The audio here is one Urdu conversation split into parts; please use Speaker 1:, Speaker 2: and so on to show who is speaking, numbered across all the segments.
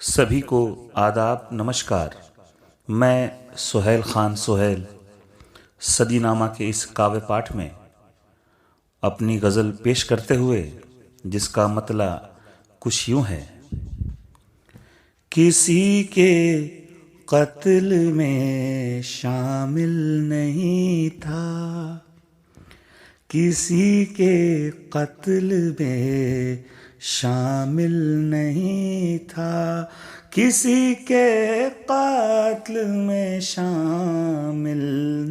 Speaker 1: سبھی کو آداب نمشکار۔ میں سہیل خان سہیل صدی نامہ کے اس کاویہ پاٹھ میں اپنی غزل پیش کرتے ہوئے جس کا مطلع کچھ یوں ہے۔ کسی کے قتل میں شامل نہیں تھا، کسی کے قتل میں شامل نہیں تھا، کسی کے قتل میں شامل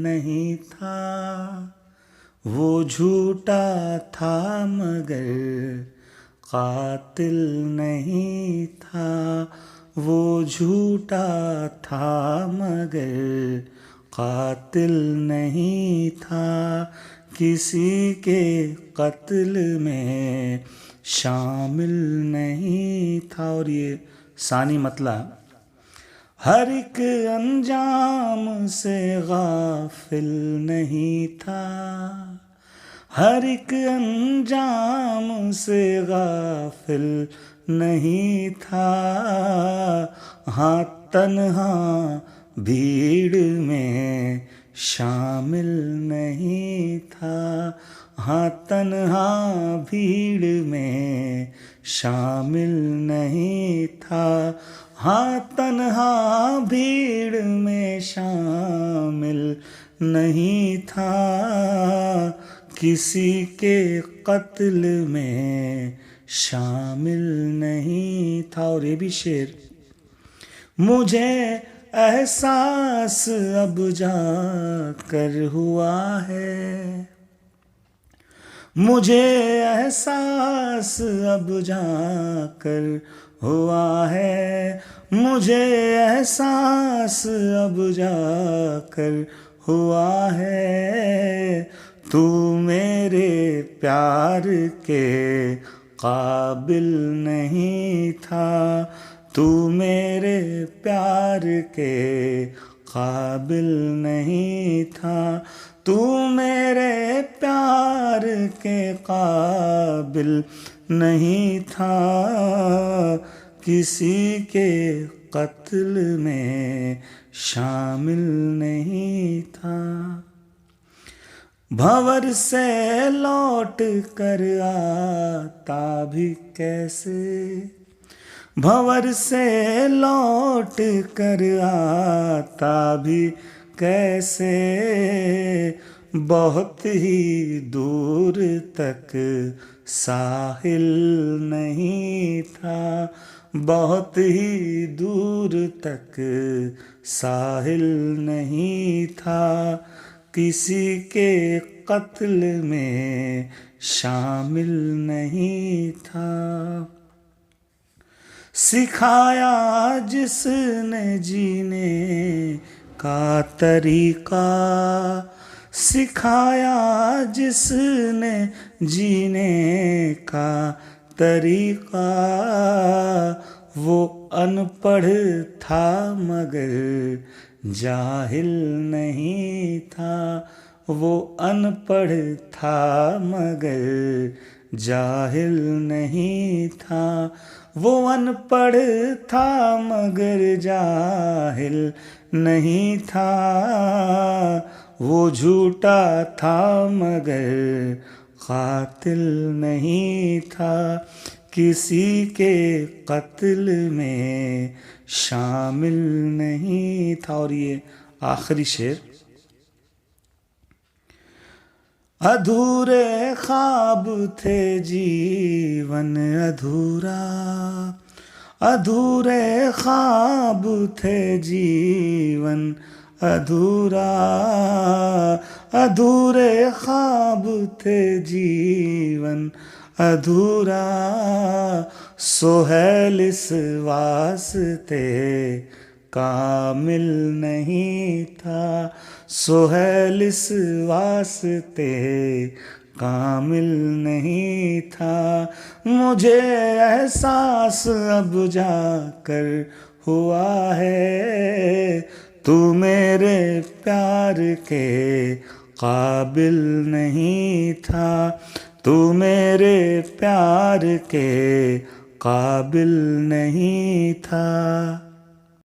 Speaker 1: نہیں تھا، وہ جھوٹا تھا مگر قاتل نہیں تھا، وہ جھوٹا تھا مگر قاتل نہیں تھا، کسی کے قتل میں شامل نہیں تھا۔ اور یہ ثانی مطلع، ہر ایک انجام سے غافل نہیں تھا، ہر ایک انجام سے غافل نہیں تھا، ہاں تنہا بھیڑ میں شامل نہیں تھا، ہاں تنہا بھیڑ میں شامل نہیں تھا، ہاں تنہا بھیڑ میں شامل نہیں تھا، کسی کے قتل میں شامل نہیں تھا۔ اور یہ بھی شعر، مجھے احساس اب جا کر ہوا ہے، مجھے احساس اب جا کر ہوا ہے، مجھے احساس اب جا کر ہوا ہے، تو میرے پیار کے قابل نہیں تھا، تو میرے پیار کے قابل نہیں تھا، تو میرے پیار کے قابل نہیں تھا، کسی کے قتل میں شامل نہیں تھا، بھنور سے لوٹ کر آتا بھی کیسے، بھنور سے لوٹ کر آتا بھی کیسے، بہت ہی دور تک ساحل نہیں تھا، بہت ہی دور تک ساحل نہیں تھا، کسی کے قتل میں شامل نہیں تھا، سکھایا جس نے جینے کا طریقہ، سکھایا جس نے جینے کا طریقہ، وہ ان پڑھ تھا مگر جاہل نہیں تھا، وہ ان پڑھ تھا مگر جاہل نہیں تھا، وہ ان پڑھ تھا مگر جاہل نہیں تھا، وہ جھوٹا تھا مگر قاتل نہیں تھا، کسی کے قتل میں شامل نہیں تھا۔ اور یہ آخری شعر، ادھورے خواب تھے جیون ادھورا، ادھورے خواب تھے جیون ادھورا، ادھورے خواب تھے جیون ادھورا، سہیل اس واسطے کامل نہیں تھا، سہیل اس واسطے کامل نہیں تھا، مجھے احساس اب جا کر ہوا ہے، تو میرے پیار کے قابل نہیں تھا، تو میرے پیار کے قابل نہیں تھا،